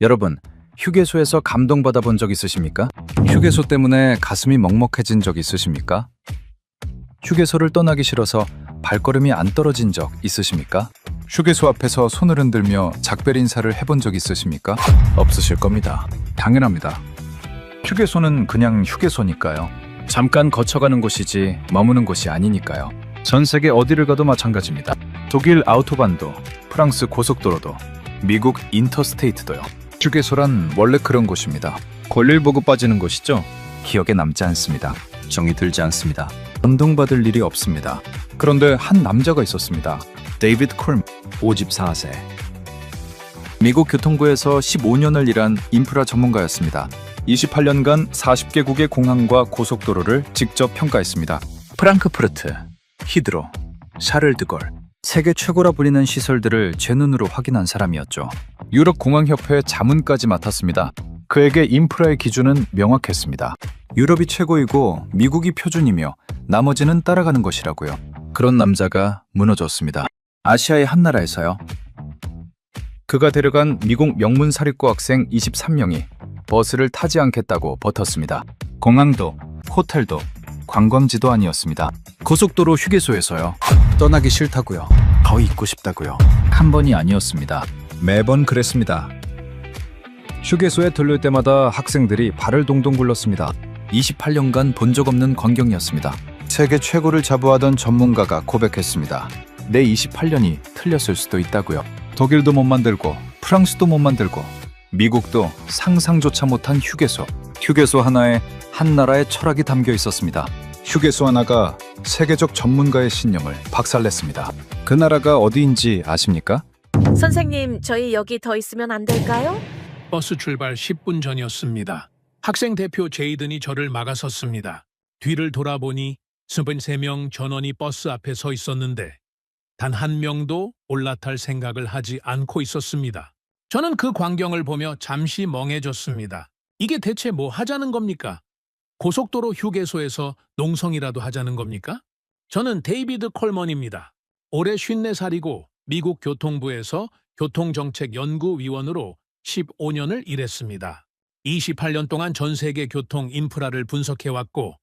여러분, 휴게소에서 감동받아 본 적 있으십니까? 휴게소 때문에 가슴이 먹먹해진 적 있으십니까? 휴게소를 떠나기 싫어서 발걸음이 안 떨어진 적 있으십니까? 휴게소 앞에서 손을 흔들며 작별 인사를 해본 적 있으십니까? 없으실 겁니다. 당연합니다. 휴게소는 그냥 휴게소니까요. 잠깐 거쳐가는 곳이지 머무는 곳이 아니니까요. 전 세계 어디를 가도 마찬가지입니다. 독일 아우토반도, 프랑스 고속도로도, 미국 인터스테이트도요. 휴게소란 원래 그런 곳입니다. 볼일 보고 빠지는 곳이죠. 기억에 남지 않습니다. 정이 들지 않습니다. 감동받을 일이 없습니다. 그런데 한 남자가 있었습니다. 데이비드 콜먼, 54세. 미국 교통부에서 15년을 일한 인프라 전문가였습니다. 28년간 40개국의 공항과 고속도로를 직접 평가했습니다. 프랑크푸르트, 히드로, 샤를드골, 세계 최고라 불리는 시설들을 제 눈으로 확인한 사람이었죠. 유럽 공항협회 자문까지 맡았습니다. 그에게 인프라의 기준은 명확했습니다. 유럽이 최고이고 미국이 표준이며 나머지는 따라가는 것이라고요. 그런 남자가 무너졌습니다. 아시아의 한 나라에서요. 그가 데려간 미국 명문 사립고 학생 23명이 버스를 타지 않겠다고 버텼습니다. 공항도, 호텔도, 관광지도 아니었습니다. 고속도로 휴게소에서요. 떠나기 싫다고요. 더 있고 싶다고요. 한 번이 아니었습니다. 매번 그랬습니다. 휴게소에 들를 때마다 학생들이 발을 동동 굴렀습니다. 28년간 본 적 없는 광경이었습니다. 세계 최고를 자부하던 전문가가 고백했습니다. 내 28년이 틀렸을 수도 있다고요. 독일도 못 만들고 프랑스도 못 만들고 미국도 상상조차 못한 휴게소. 휴게소 하나에 한 나라의 철학이 담겨 있었습니다. 휴게소 하나가 세계적 전문가의 신념을 박살냈습니다. 그 나라가 어디인지 아십니까? 선생님, 저희 여기 더 있으면 안 될까요? 버스 출발 10분 전이었습니다. 학생 대표 제이든이 저를 막아섰습니다. 뒤를 돌아보니 23명 전원이 버스 앞에 서 있었는데 단 한 명도 올라탈 생각을 하지 않고 있었습니다. 저는 그 광경을 보며 잠시 멍해졌습니다. 이게 대체 뭐 하자는 겁니까? 고속도로 휴게소에서 농성이라도 하자는 겁니까? 저는 데이비드 콜먼입니다. 올해 54살이고 미국 교통부에서 교통정책연구위원으로 15년을 일했습니다. 28년 동안 전 세계 교통 인프라를 분석해왔고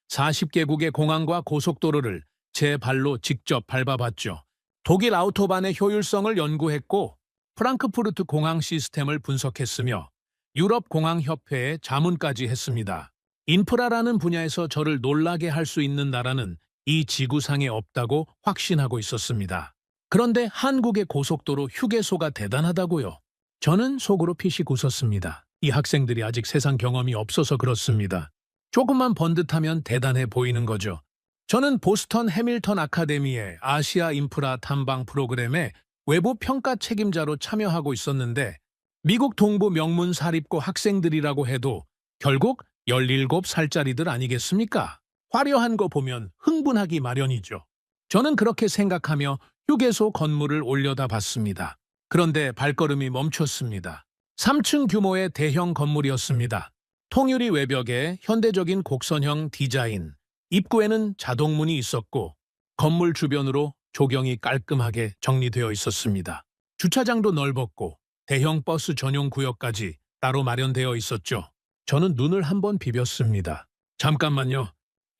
40개국의 공항과 고속도로를 제 발로 직접 밟아봤죠. 독일 아우토반의 효율성을 연구했고 프랑크푸르트 공항 시스템을 분석했으며 유럽 공항협회에 자문까지 했습니다. 인프라라는 분야에서 저를 놀라게 할 수 있는 나라는 이 지구상에 없다고 확신하고 있었습니다. 그런데 한국의 고속도로 휴게소가 대단하다고요. 저는 속으로 피식 웃었습니다. 이 학생들이 아직 세상 경험이 없어서 그렇습니다. 조금만 번듯하면 대단해 보이는 거죠. 저는 보스턴 해밀턴 아카데미의 아시아 인프라 탐방 프로그램에 외부 평가 책임자로 참여하고 있었는데 미국 동부 명문 사립고 학생들이라고 해도 결국 17살짜리들 아니겠습니까? 화려한 거 보면 흥분하기 마련이죠. 저는 그렇게 생각하며 휴게소 건물을 올려다봤습니다. 그런데 발걸음이 멈췄습니다. 3층 규모의 대형 건물이었습니다. 통유리 외벽에 현대적인 곡선형 디자인, 입구에는 자동문이 있었고 건물 주변으로 조경이 깔끔하게 정리되어 있었습니다. 주차장도 넓었고 대형 버스 전용 구역까지 따로 마련되어 있었죠. 저는 눈을 한번 비볐습니다. 잠깐만요.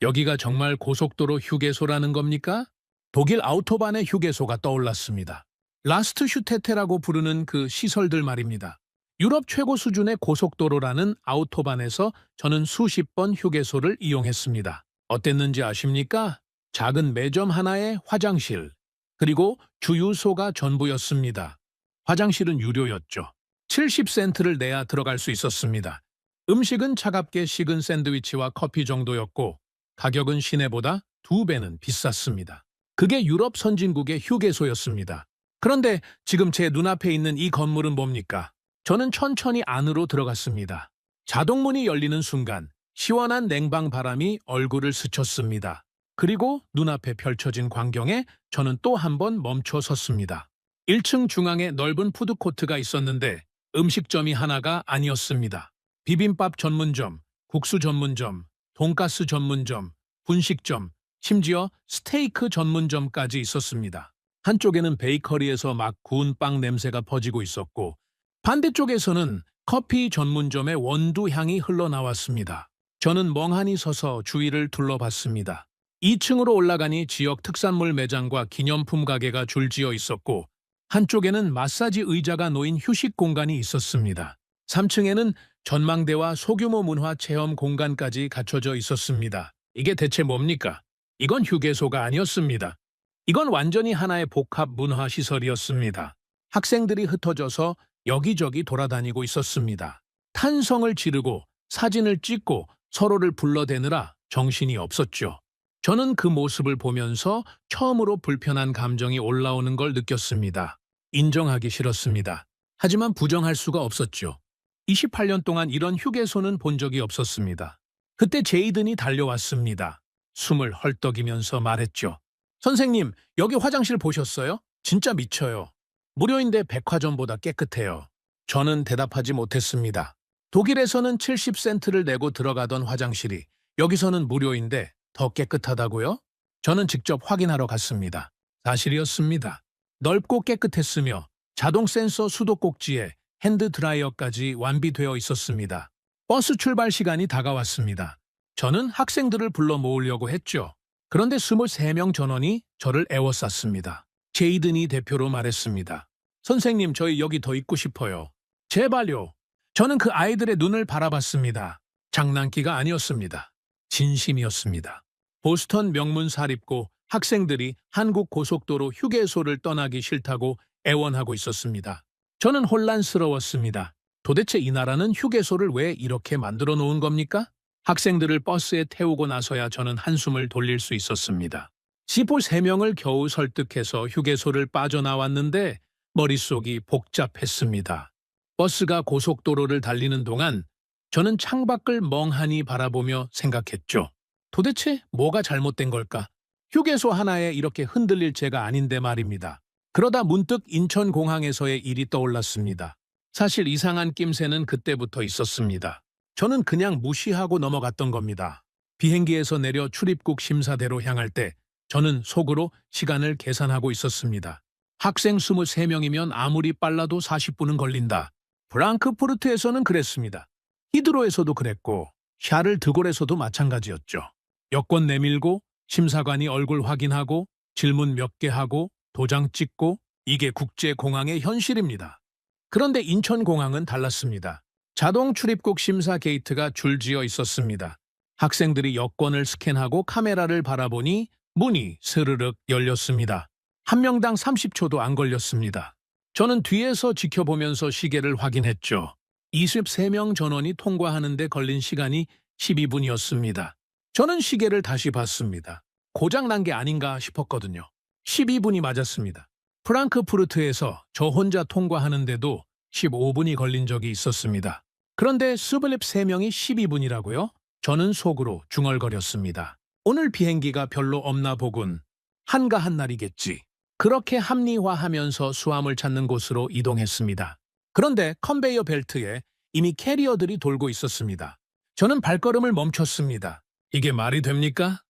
여기가 정말 고속도로 휴게소라는 겁니까? 독일 아우토반의 휴게소가 떠올랐습니다. 라스트 슈테테라고 부르는 그 시설들 말입니다. 유럽 최고 수준의 고속도로라는 아우토반에서 저는 수십 번 휴게소를 이용했습니다. 어땠는지 아십니까? 작은 매점 하나에 화장실, 그리고 주유소가 전부였습니다. 화장실은 유료였죠. 70센트를 내야 들어갈 수 있었습니다. 음식은 차갑게 식은 샌드위치와 커피 정도였고 가격은 시내보다 2배는 비쌌습니다. 그게 유럽 선진국의 휴게소였습니다. 그런데 지금 제 눈앞에 있는 이 건물은 뭡니까? 저는 천천히 안으로 들어갔습니다. 자동문이 열리는 순간 시원한 냉방 바람이 얼굴을 스쳤습니다. 그리고 눈앞에 펼쳐진 광경에 저는 또 한 번 멈춰 섰습니다. 1층 중앙에 넓은 푸드코트가 있었는데 음식점이 하나가 아니었습니다. 비빔밥 전문점, 국수 전문점, 돈가스 전문점, 분식점, 심지어 스테이크 전문점까지 있었습니다. 한쪽에는 베이커리에서 막 구운 빵 냄새가 퍼지고 있었고 반대쪽에서는 커피 전문점의 원두 향이 흘러나왔습니다. 저는 멍하니 서서 주위를 둘러봤습니다. 2층으로 올라가니 지역 특산물 매장과 기념품 가게가 줄지어 있었고 한쪽에는 마사지 의자가 놓인 휴식 공간이 있었습니다. 3층에는 전망대와 소규모 문화 체험 공간까지 갖춰져 있었습니다. 이게 대체 뭡니까? 이건 휴게소가 아니었습니다. 이건 완전히 하나의 복합 문화 시설이었습니다. 학생들이 흩어져서 여기저기 돌아다니고 있었습니다. 탄성을 지르고 사진을 찍고 서로를 불러대느라 정신이 없었죠. 저는 그 모습을 보면서 처음으로 불편한 감정이 올라오는 걸 느꼈습니다. 인정하기 싫었습니다. 하지만 부정할 수가 없었죠. 28년 동안 이런 휴게소는 본 적이 없었습니다. 그때 제이든이 달려왔습니다. 숨을 헐떡이면서 말했죠. 선생님, 여기 화장실 보셨어요? 진짜 미쳐요. 무료인데 백화점보다 깨끗해요. 저는 대답하지 못했습니다. 독일에서는 70센트를 내고 들어가던 화장실이 여기서는 무료인데 더 깨끗하다고요? 저는 직접 확인하러 갔습니다. 사실이었습니다. 넓고 깨끗했으며 자동 센서 수도꼭지에 핸드 드라이어까지 완비되어 있었습니다. 버스 출발 시간이 다가왔습니다. 저는 학생들을 불러 모으려고 했죠. 그런데 23명 전원이 저를 애워쌌습니다. 제이든이 대표로 말했습니다. 선생님, 저희 여기 더 있고 싶어요. 제발요. 저는 그 아이들의 눈을 바라봤습니다. 장난기가 아니었습니다. 진심이었습니다. 보스턴 명문 사립고 학생들이 한국 고속도로 휴게소를 떠나기 싫다고 애원하고 있었습니다. 저는 혼란스러웠습니다. 도대체 이 나라는 휴게소를 왜 이렇게 만들어 놓은 겁니까? 학생들을 버스에 태우고 나서야 저는 한숨을 돌릴 수 있었습니다. 13명을 겨우 설득해서 휴게소를 빠져나왔는데 머릿속이 복잡했습니다. 버스가 고속도로를 달리는 동안 저는 창밖을 멍하니 바라보며 생각했죠. 도대체 뭐가 잘못된 걸까? 휴게소 하나에 이렇게 흔들릴 죄가 아닌데 말입니다. 그러다 문득 인천공항에서의 일이 떠올랐습니다. 사실 이상한 낌새는 그때부터 있었습니다. 저는 그냥 무시하고 넘어갔던 겁니다. 비행기에서 내려 출입국 심사대로 향할 때 저는 속으로 시간을 계산하고 있었습니다. 학생 23명이면 아무리 빨라도 40분은 걸린다. 프랑크푸르트에서는 그랬습니다. 히드로에서도 그랬고 샤를 드골에서도 마찬가지였죠. 여권 내밀고 심사관이 얼굴 확인하고 질문 몇 개 하고 도장 찍고 이게 국제공항의 현실입니다. 그런데 인천공항은 달랐습니다. 자동 출입국 심사 게이트가 줄지어 있었습니다. 학생들이 여권을 스캔하고 카메라를 바라보니 문이 스르륵 열렸습니다. 한 명당 30초도 안 걸렸습니다. 저는 뒤에서 지켜보면서 시계를 확인했죠. 23명 전원이 통과하는데 걸린 시간이 12분이었습니다. 저는 시계를 다시 봤습니다. 고장난 게 아닌가 싶었거든요. 12분이 맞았습니다. 프랑크푸르트에서 저 혼자 통과하는데도 15분이 걸린 적이 있었습니다. 그런데 스블립 3명이 12분이라고요? 저는 속으로 중얼거렸습니다. 오늘 비행기가 별로 없나 보군. 한가한 날이겠지. 그렇게 합리화하면서 수암을 찾는 곳으로 이동했습니다. 그런데 컨베이어 벨트에 이미 캐리어들이 돌고 있었습니다. 저는 발걸음을 멈췄습니다. 이게 말이 됩니까?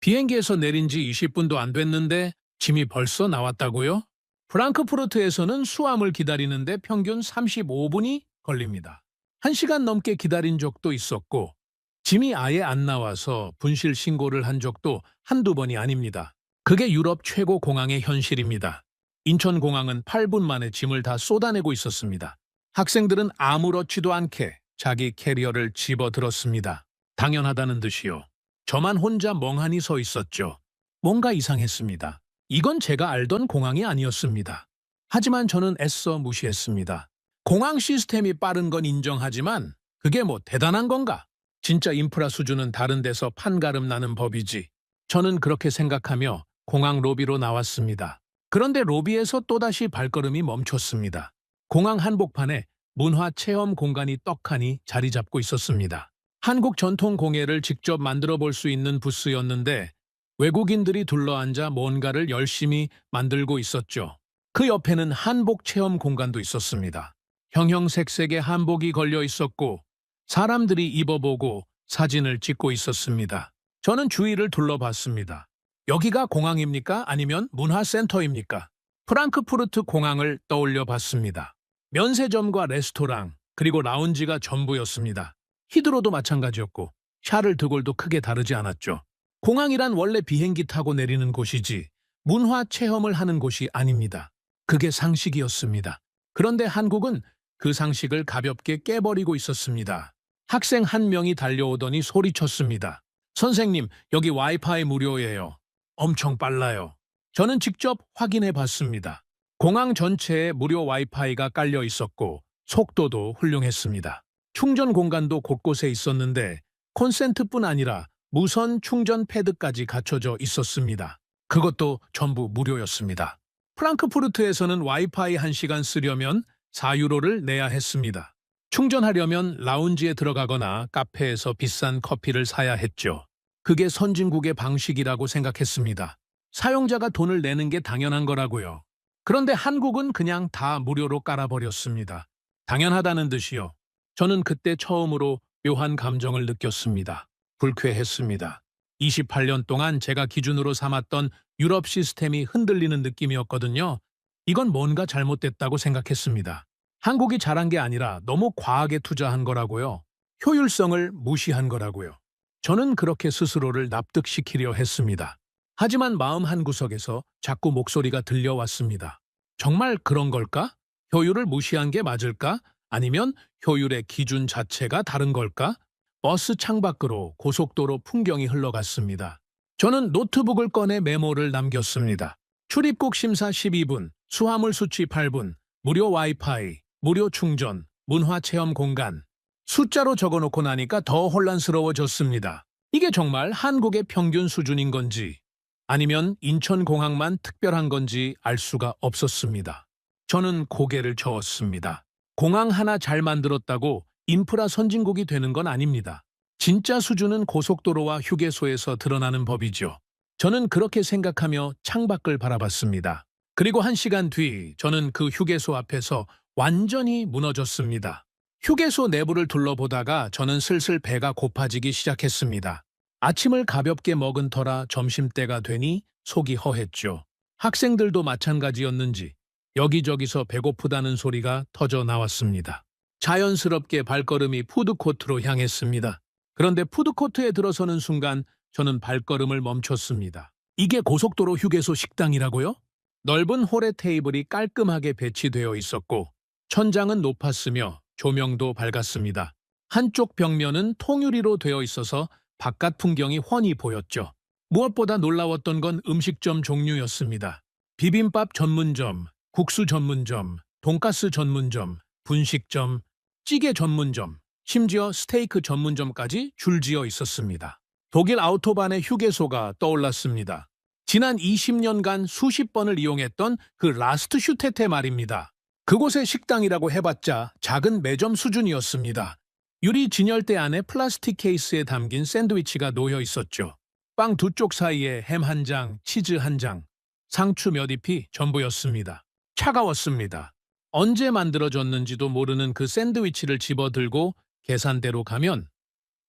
비행기에서 내린 지 20분도 안 됐는데 짐이 벌써 나왔다고요? 프랑크푸르트에서는 수암을 기다리는데 평균 35분이 걸립니다. 1시간 넘게 기다린 적도 있었고 짐이 아예 안 나와서 분실 신고를 한 적도 한두 번이 아닙니다. 그게 유럽 최고 공항의 현실입니다. 인천공항은 8분 만에 짐을 다 쏟아내고 있었습니다. 학생들은 아무렇지도 않게 자기 캐리어를 집어들었습니다. 당연하다는 듯이요. 저만 혼자 멍하니 서 있었죠. 뭔가 이상했습니다. 이건 제가 알던 공항이 아니었습니다. 하지만 저는 애써 무시했습니다. 공항 시스템이 빠른 건 인정하지만 그게 뭐 대단한 건가? 진짜 인프라 수준은 다른 데서 판가름 나는 법이지. 저는 그렇게 생각하며 공항 로비로 나왔습니다. 그런데 로비에서 또다시 발걸음이 멈췄습니다. 공항 한복판에 문화 체험 공간이 떡하니 자리 잡고 있었습니다. 한국 전통 공예를 직접 만들어 볼 수 있는 부스였는데 외국인들이 둘러앉아 뭔가를 열심히 만들고 있었죠. 그 옆에는 한복 체험 공간도 있었습니다. 형형색색의 한복이 걸려 있었고 사람들이 입어보고 사진을 찍고 있었습니다. 저는 주위를 둘러봤습니다. 여기가 공항입니까? 아니면 문화센터입니까? 프랑크푸르트 공항을 떠올려 봤습니다. 면세점과 레스토랑, 그리고 라운지가 전부였습니다. 히드로도 마찬가지였고 샤를 드골도 크게 다르지 않았죠. 공항이란 원래 비행기 타고 내리는 곳이지 문화 체험을 하는 곳이 아닙니다. 그게 상식이었습니다. 그런데 한국은 그 상식을 가볍게 깨버리고 있었습니다. 학생 한 명이 달려오더니 소리쳤습니다. 선생님, 여기 와이파이 무료예요. 엄청 빨라요. 저는 직접 확인해 봤습니다. 공항 전체에 무료 와이파이가 깔려 있었고 속도도 훌륭했습니다. 충전 공간도 곳곳에 있었는데 콘센트뿐 아니라 무선 충전 패드까지 갖춰져 있었습니다. 그것도 전부 무료였습니다. 프랑크푸르트에서는 와이파이 1시간 쓰려면 4유로를 내야 했습니다. 충전하려면 라운지에 들어가거나 카페에서 비싼 커피를 사야 했죠. 그게 선진국의 방식이라고 생각했습니다. 사용자가 돈을 내는 게 당연한 거라고요. 그런데 한국은 그냥 다 무료로 깔아버렸습니다. 당연하다는 듯이요. 저는 그때 처음으로 묘한 감정을 느꼈습니다. 불쾌했습니다. 28년 동안 제가 기준으로 삼았던 유럽 시스템이 흔들리는 느낌이었거든요. 이건 뭔가 잘못됐다고 생각했습니다. 한국이 잘한 게 아니라 너무 과하게 투자한 거라고요. 효율성을 무시한 거라고요. 저는 그렇게 스스로를 납득시키려 했습니다. 하지만 마음 한구석에서 자꾸 목소리가 들려왔습니다. 정말 그런 걸까? 효율을 무시한 게 맞을까? 아니면 효율의 기준 자체가 다른 걸까? 버스 창밖으로 고속도로 풍경이 흘러갔습니다. 저는 노트북을 꺼내 메모를 남겼습니다. 출입국 심사 12분, 수화물 수취 8분, 무료 와이파이, 무료 충전, 문화체험 공간. 숫자로 적어놓고 나니까 더 혼란스러워졌습니다. 이게 정말 한국의 평균 수준인 건지 아니면 인천공항만 특별한 건지 알 수가 없었습니다. 저는 고개를 저었습니다. 공항 하나 잘 만들었다고 인프라 선진국이 되는 건 아닙니다. 진짜 수준은 고속도로와 휴게소에서 드러나는 법이죠. 저는 그렇게 생각하며 창밖을 바라봤습니다. 그리고 1시간 뒤 저는 그 휴게소 앞에서 완전히 무너졌습니다. 휴게소 내부를 둘러보다가 저는 슬슬 배가 고파지기 시작했습니다. 아침을 가볍게 먹은 터라 점심때가 되니 속이 허했죠. 학생들도 마찬가지였는지 여기저기서 배고프다는 소리가 터져 나왔습니다. 자연스럽게 발걸음이 푸드코트로 향했습니다. 그런데 푸드코트에 들어서는 순간 저는 발걸음을 멈췄습니다. 이게 고속도로 휴게소 식당이라고요? 넓은 홀에 테이블이 깔끔하게 배치되어 있었고 천장은 높았으며 조명도 밝았습니다. 한쪽 벽면은 통유리로 되어 있어서 바깥 풍경이 훤히 보였죠. 무엇보다 놀라웠던 건 음식점 종류였습니다. 비빔밥 전문점, 국수 전문점, 돈가스 전문점, 분식점, 찌개 전문점, 심지어 스테이크 전문점까지 줄지어 있었습니다. 독일 아우토반의 휴게소가 떠올랐습니다. 지난 20년간 수십 번을 이용했던 그 라스트 슈테테 말입니다. 그곳의 식당이라고 해봤자 작은 매점 수준이었습니다. 유리 진열대 안에 플라스틱 케이스에 담긴 샌드위치가 놓여 있었죠. 빵 두 쪽 사이에 햄 한 장, 치즈 한 장, 상추 몇 잎이 전부였습니다. 차가웠습니다. 언제 만들어졌는지도 모르는 그 샌드위치를 집어들고 계산대로 가면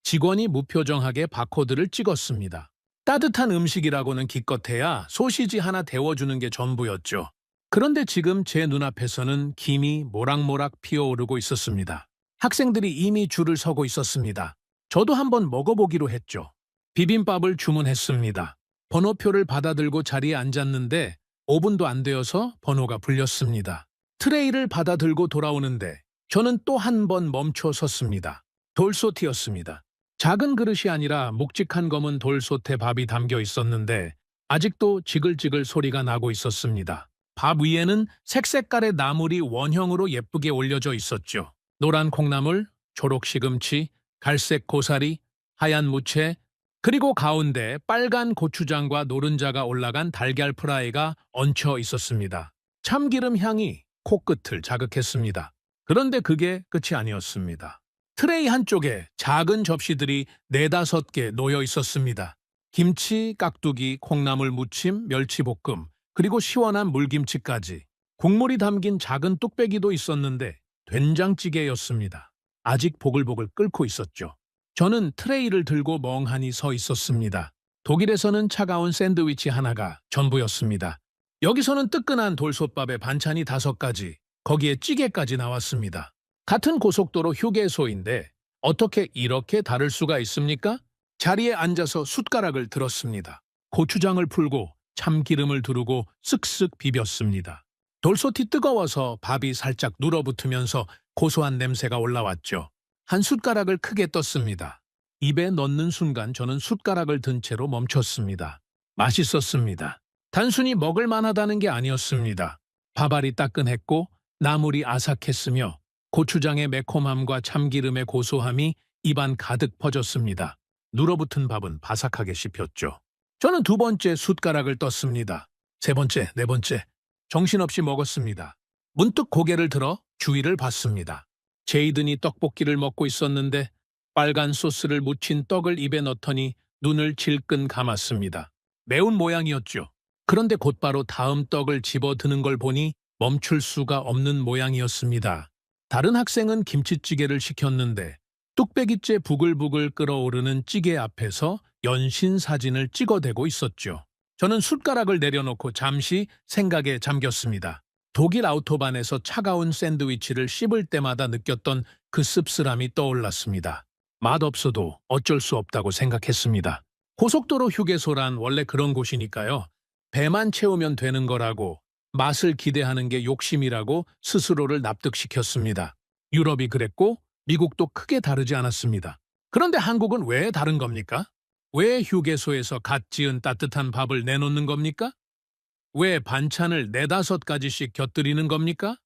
직원이 무표정하게 바코드를 찍었습니다. 따뜻한 음식이라고는 기껏해야 소시지 하나 데워주는 게 전부였죠. 그런데 지금 제 눈앞에서는 김이 모락모락 피어오르고 있었습니다. 학생들이 이미 줄을 서고 있었습니다. 저도 한번 먹어보기로 했죠. 비빔밥을 주문했습니다. 번호표를 받아들고 자리에 앉았는데 5분도 안 되어서 번호가 불렸습니다. 트레이를 받아들고 돌아오는데 저는 또 한 번 멈춰 섰습니다. 돌솥이었습니다. 작은 그릇이 아니라 묵직한 검은 돌솥에 밥이 담겨 있었는데 아직도 지글지글 소리가 나고 있었습니다. 밥 위에는 색색깔의 나물이 원형으로 예쁘게 올려져 있었죠. 노란 콩나물, 초록 시금치, 갈색 고사리, 하얀 무채, 그리고 가운데 빨간 고추장과 노른자가 올라간 달걀 프라이가 얹혀 있었습니다. 참기름 향이 코끝을 자극했습니다. 그런데 그게 끝이 아니었습니다. 트레이 한쪽에 작은 접시들이 4~5개 놓여 있었습니다. 김치, 깍두기, 콩나물 무침, 멸치볶음, 그리고 시원한 물김치까지. 국물이 담긴 작은 뚝배기도 있었는데 된장찌개였습니다. 아직 보글보글 끓고 있었죠. 저는 트레이를 들고 멍하니 서 있었습니다. 독일에서는 차가운 샌드위치 하나가 전부였습니다. 여기서는 뜨끈한 돌솥밥에 반찬이 5가지, 거기에 찌개까지 나왔습니다. 같은 고속도로 휴게소인데 어떻게 이렇게 다를 수가 있습니까? 자리에 앉아서 숟가락을 들었습니다. 고추장을 풀고 참기름을 두르고 쓱쓱 비볐습니다. 돌솥이 뜨거워서 밥이 살짝 눌어붙으면서 고소한 냄새가 올라왔죠. 한 숟가락을 크게 떴습니다. 입에 넣는 순간 저는 숟가락을 든 채로 멈췄습니다. 맛있었습니다. 단순히 먹을 만하다는 게 아니었습니다. 밥알이 따끈했고 나물이 아삭했으며 고추장의 매콤함과 참기름의 고소함이 입안 가득 퍼졌습니다. 눌어붙은 밥은 바삭하게 씹혔죠. 저는 두 번째 숟가락을 떴습니다. 세 번째, 네 번째. 정신없이 먹었습니다. 문득 고개를 들어 주위를 봤습니다. 제이든이 떡볶이를 먹고 있었는데 빨간 소스를 묻힌 떡을 입에 넣더니 눈을 질끈 감았습니다. 매운 모양이었죠. 그런데 곧바로 다음 떡을 집어드는 걸 보니 멈출 수가 없는 모양이었습니다. 다른 학생은 김치찌개를 시켰는데 뚝배기째 부글부글 끓어오르는 찌개 앞에서 연신 사진을 찍어대고 있었죠. 저는 숟가락을 내려놓고 잠시 생각에 잠겼습니다. 독일 아우토반에서 차가운 샌드위치를 씹을 때마다 느꼈던 그 씁쓸함이 떠올랐습니다. 맛없어도 어쩔 수 없다고 생각했습니다. 고속도로 휴게소란 원래 그런 곳이니까요. 배만 채우면 되는 거라고, 맛을 기대하는 게 욕심이라고 스스로를 납득시켰습니다. 유럽이 그랬고 미국도 크게 다르지 않았습니다. 그런데 한국은 왜 다른 겁니까? 왜 휴게소에서 갓 지은 따뜻한 밥을 내놓는 겁니까? 왜 반찬을 4~5가지씩 곁들이는 겁니까?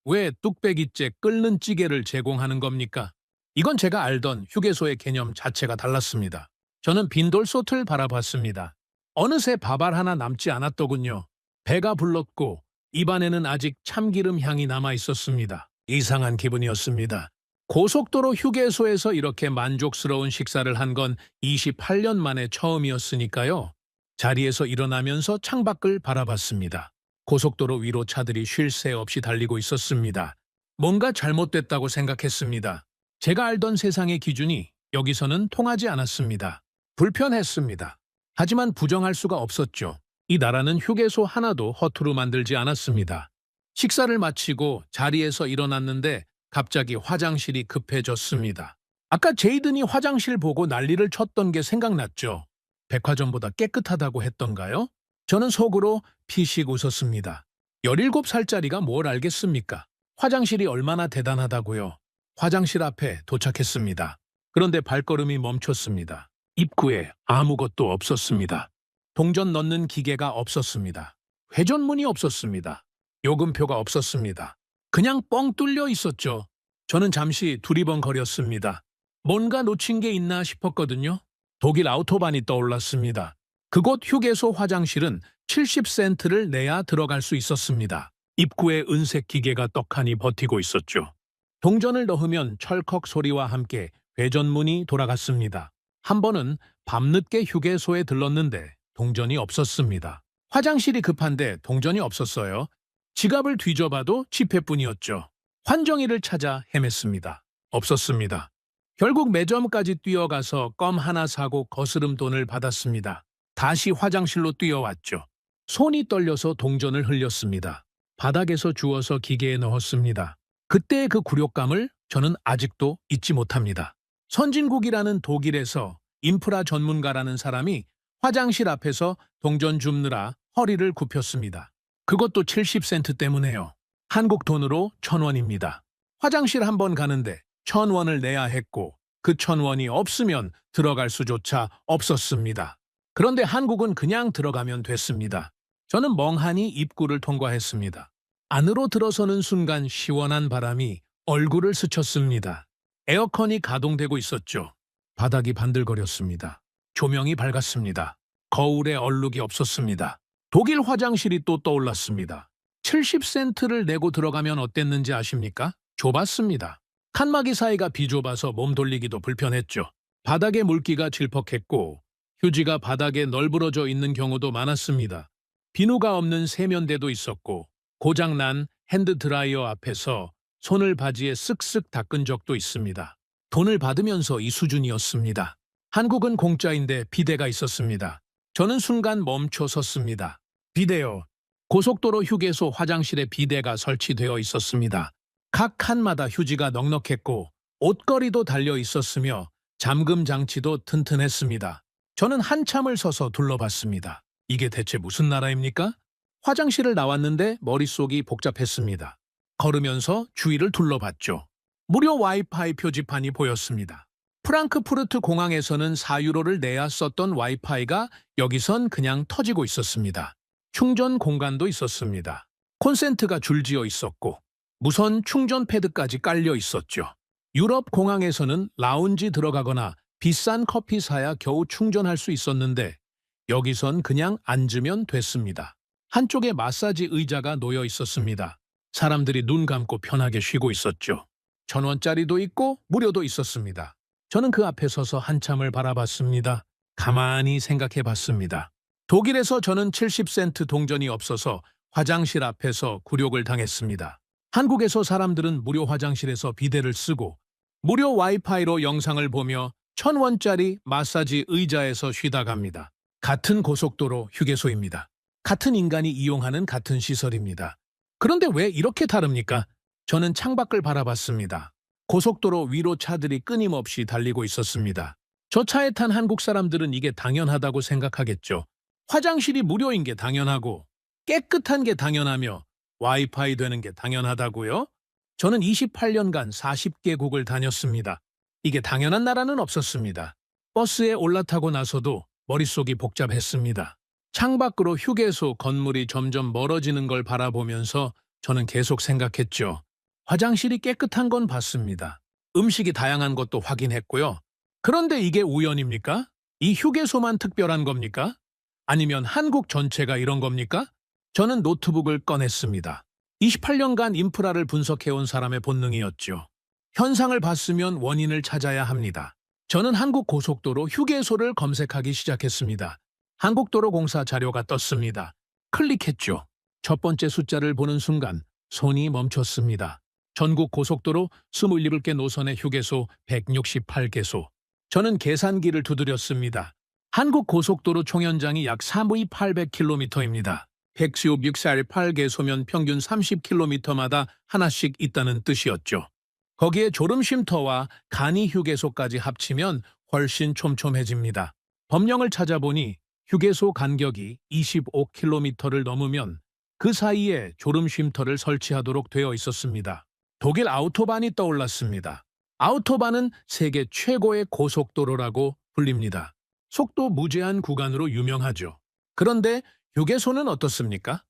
왜 뚝배기째 끓는 찌개를 제공하는 겁니까? 이건 제가 알던 휴게소의 개념 자체가 달랐습니다. 저는 빈돌솥을 바라봤습니다. 어느새 밥알 하나 남지 않았더군요. 배가 불렀고 입안에는 아직 참기름 향이 남아 있었습니다. 이상한 기분이었습니다. 고속도로 휴게소에서 이렇게 만족스러운 식사를 한 건 28년 만에 처음이었으니까요. 자리에서 일어나면서 창밖을 바라봤습니다. 고속도로 위로 차들이 쉴 새 없이 달리고 있었습니다. 뭔가 잘못됐다고 생각했습니다. 제가 알던 세상의 기준이 여기서는 통하지 않았습니다. 불편했습니다. 하지만 부정할 수가 없었죠. 이 나라는 휴게소 하나도 허투루 만들지 않았습니다. 식사를 마치고 자리에서 일어났는데 갑자기 화장실이 급해졌습니다. 아까 제이든이 화장실 보고 난리를 쳤던 게 생각났죠. 백화점보다 깨끗하다고 했던가요? 저는 속으로 피식 웃었습니다. 17살짜리가 뭘 알겠습니까? 화장실이 얼마나 대단하다고요. 화장실 앞에 도착했습니다. 그런데 발걸음이 멈췄습니다. 입구에 아무것도 없었습니다. 동전 넣는 기계가 없었습니다. 회전문이 없었습니다. 요금표가 없었습니다. 그냥 뻥 뚫려 있었죠. 저는 잠시 두리번거렸습니다. 뭔가 놓친 게 있나 싶었거든요. 독일 아우토반이 떠올랐습니다. 그곳 휴게소 화장실은 70센트를 내야 들어갈 수 있었습니다. 입구에 은색 기계가 떡하니 버티고 있었죠. 동전을 넣으면 철컥 소리와 함께 회전문이 돌아갔습니다. 한 번은 밤늦게 휴게소에 들렀는데 동전이 없었습니다. 화장실이 급한데 동전이 없었어요. 지갑을 뒤져봐도 지폐뿐이었죠. 환정이를 찾아 헤맸습니다. 없었습니다. 결국 매점까지 뛰어가서 껌 하나 사고 거스름 돈을 받았습니다. 다시 화장실로 뛰어왔죠. 손이 떨려서 동전을 흘렸습니다. 바닥에서 주워서 기계에 넣었습니다. 그때의 그 굴욕감을 저는 아직도 잊지 못합니다. 선진국이라는 독일에서 인프라 전문가라는 사람이 화장실 앞에서 동전 줍느라 허리를 굽혔습니다. 그것도 70센트 때문에요. 한국 돈으로 1,000원입니다. 화장실 한 번 가는데 1,000원을 내야 했고 그 1,000원이 없으면 들어갈 수조차 없었습니다. 그런데 한국은 그냥 들어가면 됐습니다. 저는 멍하니 입구를 통과했습니다. 안으로 들어서는 순간 시원한 바람이 얼굴을 스쳤습니다. 에어컨이 가동되고 있었죠. 바닥이 반들거렸습니다. 조명이 밝았습니다. 거울에 얼룩이 없었습니다. 독일 화장실이 또 떠올랐습니다. 70센트를 내고 들어가면 어땠는지 아십니까? 좁았습니다. 칸막이 사이가 비좁아서 몸 돌리기도 불편했죠. 바닥에 물기가 질퍽했고 휴지가 바닥에 널브러져 있는 경우도 많았습니다. 비누가 없는 세면대도 있었고 고장난 핸드드라이어 앞에서 손을 바지에 쓱쓱 닦은 적도 있습니다. 돈을 받으면서 이 수준이었습니다. 한국은 공짜인데 비데가 있었습니다. 저는 순간 멈춰 섰습니다. 비데요. 고속도로 휴게소 화장실에 비데가 설치되어 있었습니다. 각 칸마다 휴지가 넉넉했고 옷걸이도 달려 있었으며 잠금 장치도 튼튼했습니다. 저는 한참을 서서 둘러봤습니다. 이게 대체 무슨 나라입니까? 화장실을 나왔는데 머릿속이 복잡했습니다. 걸으면서 주위를 둘러봤죠. 무료 와이파이 표지판이 보였습니다. 프랑크푸르트 공항에서는 4유로를 내야 썼던 와이파이가 여기선 그냥 터지고 있었습니다. 충전 공간도 있었습니다. 콘센트가 줄지어 있었고 무선 충전 패드까지 깔려 있었죠. 유럽 공항에서는 라운지 들어가거나 비싼 커피 사야 겨우 충전할 수 있었는데 여기선 그냥 앉으면 됐습니다. 한쪽에 마사지 의자가 놓여 있었습니다. 사람들이 눈 감고 편하게 쉬고 있었죠. 1,000원짜리도 있고 무료도 있었습니다. 저는 그 앞에 서서 한참을 바라봤습니다. 가만히 생각해 봤습니다. 독일에서 저는 70센트 동전이 없어서 화장실 앞에서 굴욕을 당했습니다. 한국에서 사람들은 무료 화장실에서 비데를 쓰고 무료 와이파이로 영상을 보며 1,000원짜리 마사지 의자에서 쉬다 갑니다. 같은 고속도로 휴게소입니다. 같은 인간이 이용하는 같은 시설입니다. 그런데 왜 이렇게 다릅니까? 저는 창밖을 바라봤습니다. 고속도로 위로 차들이 끊임없이 달리고 있었습니다. 저 차에 탄 한국 사람들은 이게 당연하다고 생각하겠죠. 화장실이 무료인 게 당연하고 깨끗한 게 당연하며 와이파이 되는 게 당연하다고요? 저는 28년간 40개국을 다녔습니다. 이게 당연한 나라는 없었습니다. 버스에 올라타고 나서도 머릿속이 복잡했습니다. 창밖으로 휴게소 건물이 점점 멀어지는 걸 바라보면서 저는 계속 생각했죠. 화장실이 깨끗한 건 봤습니다. 음식이 다양한 것도 확인했고요. 그런데 이게 우연입니까? 이 휴게소만 특별한 겁니까? 아니면 한국 전체가 이런 겁니까? 저는 노트북을 꺼냈습니다. 28년간 인프라를 분석해온 사람의 본능이었죠. 현상을 봤으면 원인을 찾아야 합니다. 저는 한국 고속도로 휴게소를 검색하기 시작했습니다. 한국도로공사 자료가 떴습니다. 클릭했죠. 첫 번째 숫자를 보는 순간 손이 멈췄습니다. 전국 고속도로 27개 노선의 휴게소 168개소. 저는 계산기를 두드렸습니다. 한국 고속도로 총연장이 약 3,800km입니다. 168개소면 평균 30km마다 하나씩 있다는 뜻이었죠. 거기에 졸음쉼터와 간이 휴게소까지 합치면 훨씬 촘촘해집니다. 법령을 찾아보니 휴게소 간격이 25km를 넘으면 그 사이에 졸음쉼터를 설치하도록 되어 있었습니다. 독일 아우토반이 떠올랐습니다. 아우토반은 세계 최고의 고속도로라고 불립니다. 속도 무제한 구간으로 유명하죠. 그런데 휴게소는 어떻습니까?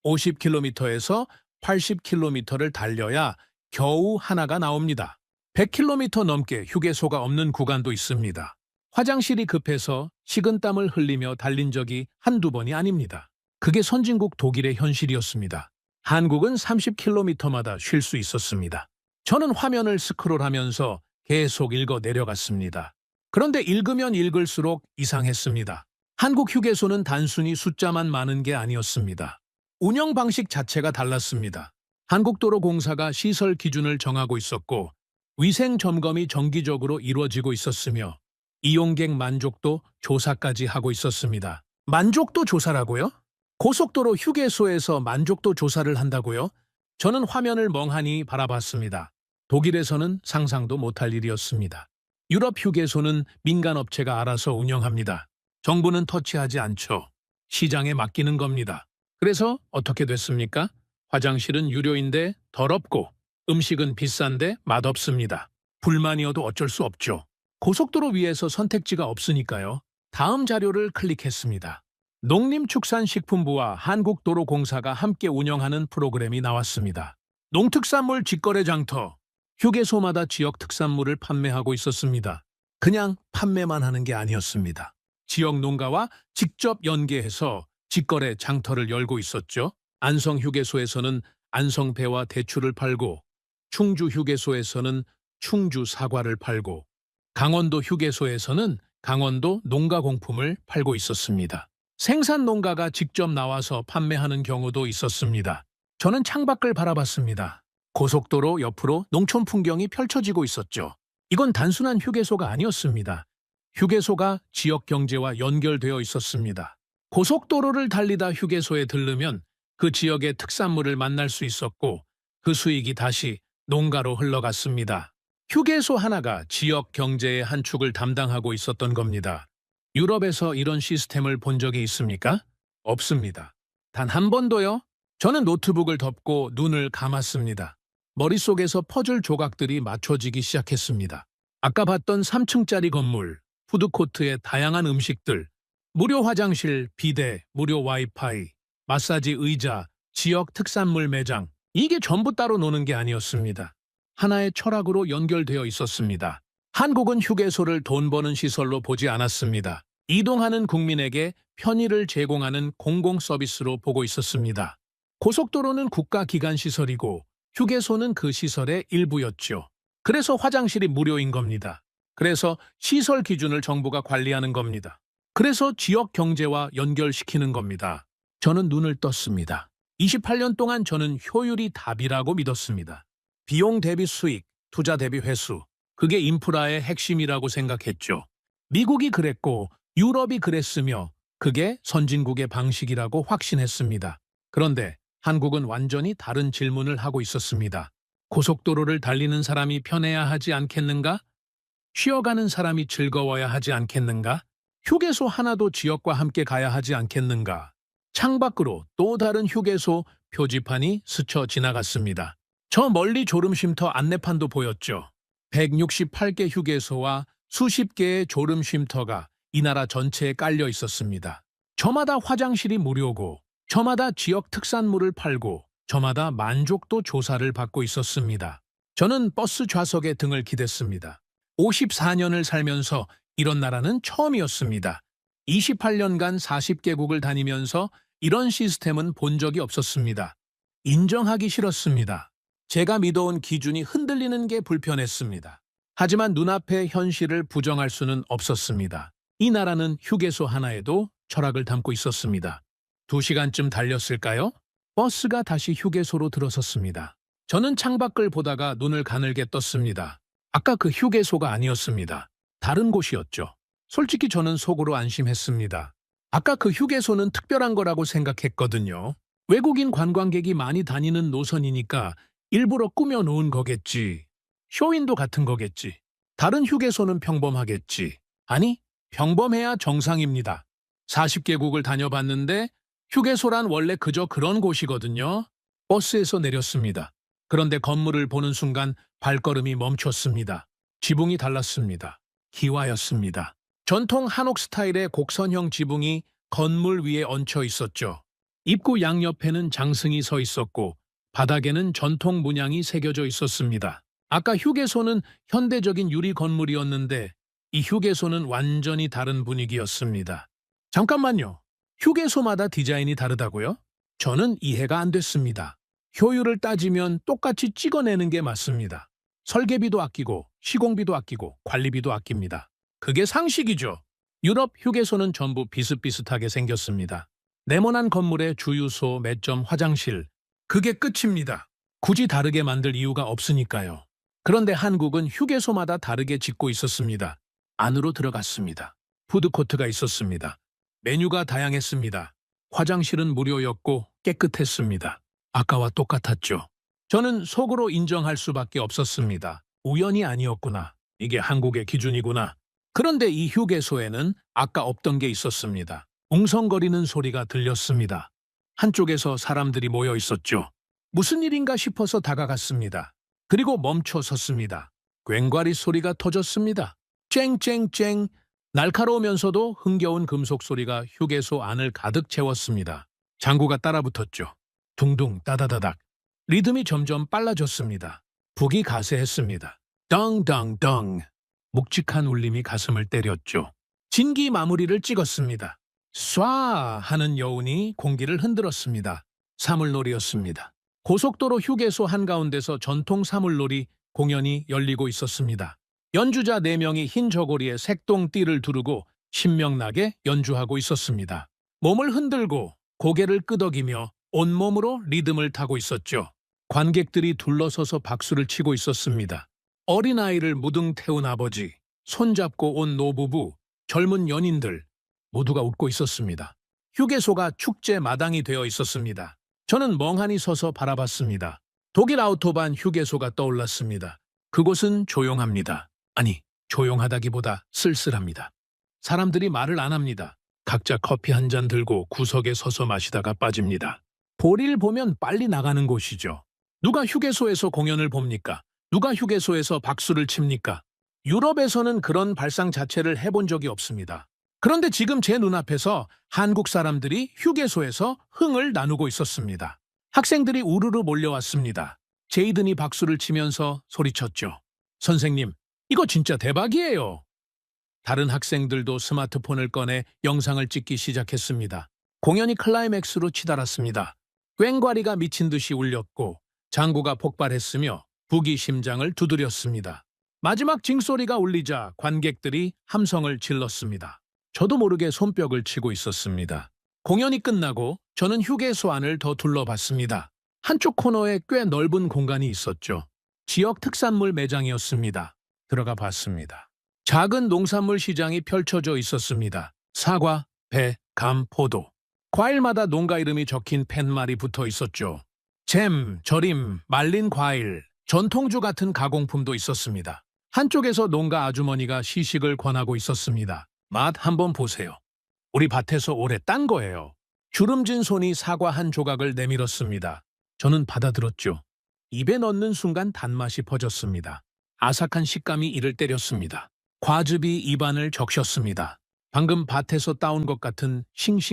50km에서 80km를 달려야 겨우 하나가 나옵니다. 100km 넘게 휴게소가 없는 구간도 있습니다. 화장실이 급해서 식은땀을 흘리며 달린 적이 한두 번이 아닙니다. 그게 선진국 독일의 현실이었습니다. 한국은 30km마다 쉴 수 있었습니다. 저는 화면을 스크롤하면서 계속 읽어 내려갔습니다. 그런데 읽으면 읽을수록 이상했습니다. 한국 휴게소는 단순히 숫자만 많은 게 아니었습니다. 운영 방식 자체가 달랐습니다. 한국도로공사가 시설 기준을 정하고 있었고 위생 점검이 정기적으로 이루어지고 있었으며 이용객 만족도 조사까지 하고 있었습니다. 만족도 조사라고요? 고속도로 휴게소에서 만족도 조사를 한다고요? 저는 화면을 멍하니 바라봤습니다. 독일에서는 상상도 못할 일이었습니다. 유럽 휴게소는 민간업체가 알아서 운영합니다. 정부는 터치하지 않죠. 시장에 맡기는 겁니다. 그래서 어떻게 됐습니까? 화장실은 유료인데 더럽고 음식은 비싼데 맛없습니다. 불만이어도 어쩔 수 없죠. 고속도로 위에서 선택지가 없으니까요. 다음 자료를 클릭했습니다. 농림축산식품부와 한국도로공사가 함께 운영하는 프로그램이 나왔습니다. 농특산물 직거래 장터, 휴게소마다 지역 특산물을 판매하고 있었습니다. 그냥 판매만 하는 게 아니었습니다. 지역 농가와 직접 연계해서 직거래 장터를 열고 있었죠. 안성 휴게소에서는 안성배와 대추를 팔고 충주 휴게소에서는 충주 사과를 팔고 강원도 휴게소에서는 강원도 농가공품을 팔고 있었습니다. 생산 농가가 직접 나와서 판매하는 경우도 있었습니다. 저는 창밖을 바라봤습니다. 고속도로 옆으로 농촌 풍경이 펼쳐지고 있었죠. 이건 단순한 휴게소가 아니었습니다. 휴게소가 지역 경제와 연결되어 있었습니다. 고속도로를 달리다 휴게소에 들르면 그 지역의 특산물을 만날 수 있었고 그 수익이 다시 농가로 흘러갔습니다. 휴게소 하나가 지역 경제의 한 축을 담당하고 있었던 겁니다. 유럽에서 이런 시스템을 본 적이 있습니까? 없습니다. 단 한 번도요? 저는 노트북을 덮고 눈을 감았습니다. 머릿속에서 퍼즐 조각들이 맞춰지기 시작했습니다. 아까 봤던 3층짜리 건물, 푸드코트의 다양한 음식들, 무료 화장실, 비데, 무료 와이파이, 마사지 의자, 지역 특산물 매장, 이게 전부 따로 노는 게 아니었습니다. 하나의 철학으로 연결되어 있었습니다. 한국은 휴게소를 돈 버는 시설로 보지 않았습니다. 이동하는 국민에게 편의를 제공하는 공공 서비스로 보고 있었습니다. 고속도로는 국가기관 시설이고 휴게소는 그 시설의 일부였죠. 그래서 화장실이 무료인 겁니다. 그래서 시설 기준을 정부가 관리하는 겁니다. 그래서 지역 경제와 연결시키는 겁니다. 저는 눈을 떴습니다. 28년 동안 저는 효율이 답이라고 믿었습니다. 비용 대비 수익, 투자 대비 회수, 그게 인프라의 핵심이라고 생각했죠. 미국이 그랬고 유럽이 그랬으며 그게 선진국의 방식이라고 확신했습니다. 그런데 한국은 완전히 다른 질문을 하고 있었습니다. 고속도로를 달리는 사람이 편해야 하지 않겠는가? 쉬어가는 사람이 즐거워야 하지 않겠는가? 휴게소 하나도 지역과 함께 가야 하지 않겠는가? 창밖으로 또 다른 휴게소 표지판이 스쳐 지나갔습니다. 저 멀리 졸음쉼터 안내판도 보였죠. 168개 휴게소와 수십 개의 졸음쉼터가 이 나라 전체에 깔려 있었습니다. 저마다 화장실이 무료고, 저마다 지역 특산물을 팔고, 저마다 만족도 조사를 받고 있었습니다. 저는 버스 좌석에 등을 기댔습니다. 54년을 살면서 이런 나라는 처음이었습니다. 28년간 40개국을 다니면서 이런 시스템은 본 적이 없었습니다. 인정하기 싫었습니다. 제가 믿어온 기준이 흔들리는 게 불편했습니다. 하지만 눈앞의 현실을 부정할 수는 없었습니다. 이 나라는 휴게소 하나에도 철학을 담고 있었습니다. 2시간쯤 달렸을까요? 버스가 다시 휴게소로 들어섰습니다. 저는 창밖을 보다가 눈을 가늘게 떴습니다. 아까 그 휴게소가 아니었습니다. 다른 곳이었죠. 솔직히 저는 속으로 안심했습니다. 아까 그 휴게소는 특별한 거라고 생각했거든요. 외국인 관광객이 많이 다니는 노선이니까 일부러 꾸며놓은 거겠지. 쇼윈도 같은 거겠지. 다른 휴게소는 평범하겠지. 아니, 평범해야 정상입니다. 40개국을 다녀봤는데 휴게소란 원래 그저 그런 곳이거든요. 버스에서 내렸습니다. 그런데 건물을 보는 순간 발걸음이 멈췄습니다. 지붕이 달랐습니다. 기와였습니다. 전통 한옥 스타일의 곡선형 지붕이 건물 위에 얹혀 있었죠. 입구 양옆에는 장승이 서 있었고 바닥에는 전통 문양이 새겨져 있었습니다. 아까 휴게소는 현대적인 유리 건물이었는데 이 휴게소는 완전히 다른 분위기였습니다. 잠깐만요. 휴게소마다 디자인이 다르다고요? 저는 이해가 안 됐습니다. 효율을 따지면 똑같이 찍어내는 게 맞습니다. 설계비도 아끼고 시공비도 아끼고 관리비도 아낍니다. 그게 상식이죠. 유럽 휴게소는 전부 비슷비슷하게 생겼습니다. 네모난 건물에 주유소, 매점, 화장실. 그게 끝입니다. 굳이 다르게 만들 이유가 없으니까요. 그런데 한국은 휴게소마다 다르게 짓고 있었습니다. 안으로 들어갔습니다. 푸드코트가 있었습니다. 메뉴가 다양했습니다. 화장실은 무료였고 깨끗했습니다. 아까와 똑같았죠. 저는 속으로 인정할 수밖에 없었습니다. 우연이 아니었구나. 이게 한국의 기준이구나. 그런데 이 휴게소에는 아까 없던 게 있었습니다. 웅성거리는 소리가 들렸습니다. 한쪽에서 사람들이 모여 있었죠. 무슨 일인가 싶어서 다가갔습니다. 그리고 멈춰 섰습니다. 꽹과리 소리가 터졌습니다. 쨍쨍쨍. 날카로우면서도 흥겨운 금속 소리가 휴게소 안을 가득 채웠습니다. 장구가 따라붙었죠. 둥둥 따다다닥. 리듬이 점점 빨라졌습니다. 북이 가세했습니다. 덩덩덩. 묵직한 울림이 가슴을 때렸죠. 진기 마무리를 찍었습니다. 쏴 하는 여운이 공기를 흔들었습니다. 사물놀이였습니다. 고속도로 휴게소 한가운데서 전통 사물놀이 공연이 열리고 있었습니다. 연주자 4명이 흰 저고리에 색동띠를 두르고 신명나게 연주하고 있었습니다. 몸을 흔들고 고개를 끄덕이며 온몸으로 리듬을 타고 있었죠. 관객들이 둘러서서 박수를 치고 있었습니다. 어린아이를 무등 태운 아버지, 손잡고 온 노부부, 젊은 연인들 모두가 웃고 있었습니다. 휴게소가 축제 마당이 되어 있었습니다. 저는 멍하니 서서 바라봤습니다. 독일 아우토반 휴게소가 떠올랐습니다. 그곳은 조용합니다. 아니, 조용하다기보다 쓸쓸합니다. 사람들이 말을 안 합니다. 각자 커피 한 잔 들고 구석에 서서 마시다가 빠집니다. 볼일 보면 빨리 나가는 곳이죠. 누가 휴게소에서 공연을 봅니까? 누가 휴게소에서 박수를 칩니까? 유럽에서는 그런 발상 자체를 해본 적이 없습니다. 그런데 지금 제 눈앞에서 한국 사람들이 휴게소에서 흥을 나누고 있었습니다. 학생들이 우르르 몰려왔습니다. 제이든이 박수를 치면서 소리쳤죠. 선생님, 이거 진짜 대박이에요. 다른 학생들도 스마트폰을 꺼내 영상을 찍기 시작했습니다. 공연이 클라이맥스로 치달았습니다. 꽹과리가 미친 듯이 울렸고 장구가 폭발했으며 북이 심장을 두드렸습니다. 마지막 징소리가 울리자 관객들이 함성을 질렀습니다. 저도 모르게 손뼉을 치고 있었습니다. 공연이 끝나고 저는 휴게소 안을 더 둘러봤습니다. 한쪽 코너에 꽤 넓은 공간이 있었죠. 지역 특산물 매장이었습니다. 들어가 봤습니다. 작은 농산물 시장이 펼쳐져 있었습니다. 사과, 배, 감, 포도. 과일마다 농가 이름이 적힌 팻말이 붙어 있었죠. 잼, 절임, 말린 과일, 전통주 같은 가공품도 있었습니다. 한쪽에서 농가 아주머니가 시식을 권하고 있었습니다. 맛 한번 보세요. 우리 밭에서 올해 딴 거예요. 주름진 손이 사과 한 조각을 내밀었습니다. 저는 받아들었죠. 입에 넣는 순간 단맛이 퍼졌습니다. 아삭한 식감이 이를 때렸습니다. 과즙이 입안을 적셨습니다. 방금 밭에서 따온 것 같은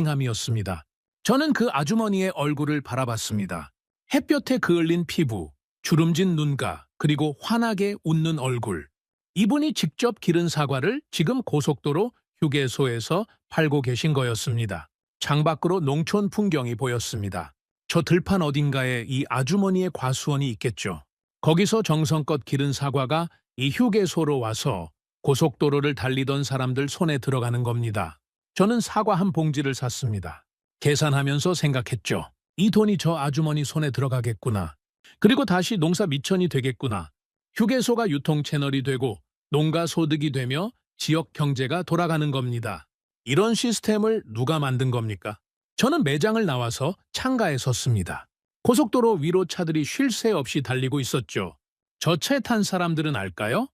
싱싱함이었습니다. 저는 그 아주머니의 얼굴을 바라봤습니다. 햇볕에 그을린 피부, 주름진 눈가, 그리고 환하게 웃는 얼굴. 이분이 직접 기른 사과를 지금 고속도로 휴게소에서 팔고 계신 거였습니다. 창밖으로 농촌 풍경이 보였습니다. 저 들판 어딘가에 이 아주머니의 과수원이 있겠죠. 거기서 정성껏 기른 사과가 이 휴게소로 와서 고속도로를 달리던 사람들 손에 들어가는 겁니다. 저는 사과 한 봉지를 샀습니다. 계산하면서 생각했죠. 이 돈이 저 아주머니 손에 들어가겠구나. 그리고 다시 농사 미천이 되겠구나. 휴게소가 유통 채널이 되고 농가 소득이 되며 지역 경제가 돌아가는 겁니다. 이런 시스템을 누가 만든 겁니까? 저는 매장을 나와서 창가에 섰습니다. 고속도로 위로 차들이 쉴 새 없이 달리고 있었죠. 저 차 탄 사람들은 알까요?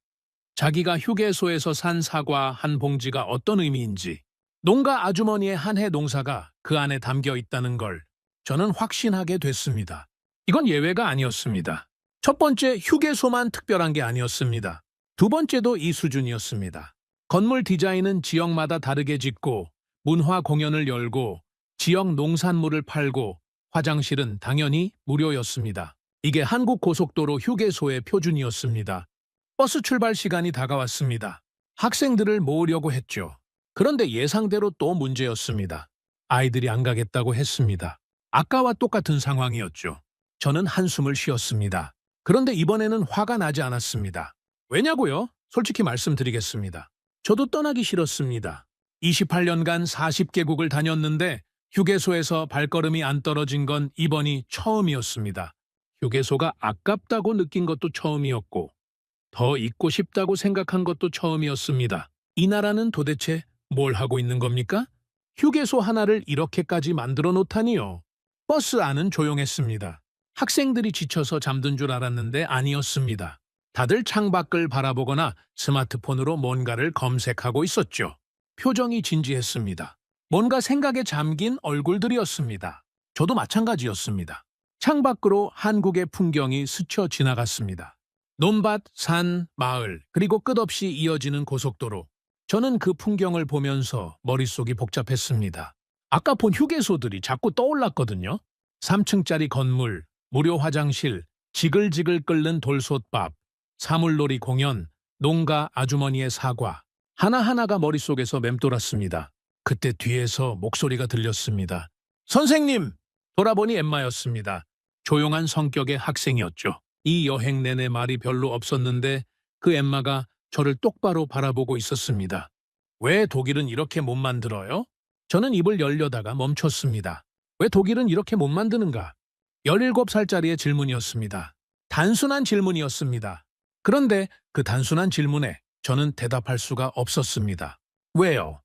자기가 휴게소에서 산 사과 한 봉지가 어떤 의미인지, 농가 아주머니의 한 해 농사가 그 안에 담겨 있다는 걸 저는 확신하게 됐습니다. 이건 예외가 아니었습니다. 첫 번째 휴게소만 특별한 게 아니었습니다. 두 번째도 이 수준이었습니다. 건물 디자인은 지역마다 다르게 짓고 문화 공연을 열고 지역 농산물을 팔고 화장실은 당연히 무료였습니다. 이게 한국 고속도로 휴게소의 표준이었습니다. 버스 출발 시간이 다가왔습니다. 학생들을 모으려고 했죠. 그런데 예상대로 또 문제였습니다. 아이들이 안 가겠다고 했습니다. 아까와 똑같은 상황이었죠. 저는 한숨을 쉬었습니다. 그런데 이번에는 화가 나지 않았습니다. 왜냐고요? 솔직히 말씀드리겠습니다. 저도 떠나기 싫었습니다. 28년간 40개국을 다녔는데 휴게소에서 발걸음이 안 떨어진 건 이번이 처음이었습니다. 휴게소가 아깝다고 느낀 것도 처음이었고 더 있고 싶다고 생각한 것도 처음이었습니다. 이 나라는 도대체 뭘 하고 있는 겁니까? 휴게소 하나를 이렇게까지 만들어 놓다니요. 버스 안은 조용했습니다. 학생들이 지쳐서 잠든 줄 알았는데 아니었습니다. 다들 창밖을 바라보거나 스마트폰으로 뭔가를 검색하고 있었죠. 표정이 진지했습니다. 뭔가 생각에 잠긴 얼굴들이었습니다. 저도 마찬가지였습니다. 창밖으로 한국의 풍경이 스쳐 지나갔습니다. 논밭, 산, 마을, 그리고 끝없이 이어지는 고속도로. 저는 그 풍경을 보면서 머릿속이 복잡했습니다. 아까 본 휴게소들이 자꾸 떠올랐거든요. 3층짜리 건물, 무료 화장실, 지글지글 끓는 돌솥밥, 사물놀이 공연, 농가 아주머니의 사과. 하나하나가 머릿속에서 맴돌았습니다. 그때 뒤에서 목소리가 들렸습니다. 선생님! 돌아보니 엠마였습니다. 조용한 성격의 학생이었죠. 이 여행 내내 말이 별로 없었는데 그 엠마가 저를 똑바로 바라보고 있었습니다. 왜 독일은 이렇게 못 만들어요? 저는 입을 열려다가 멈췄습니다. 왜 독일은 이렇게 못 만드는가? 17살짜리의 질문이었습니다. 단순한 질문이었습니다. 그런데 그 단순한 질문에 저는 대답할 수가 없었습니다. 왜요?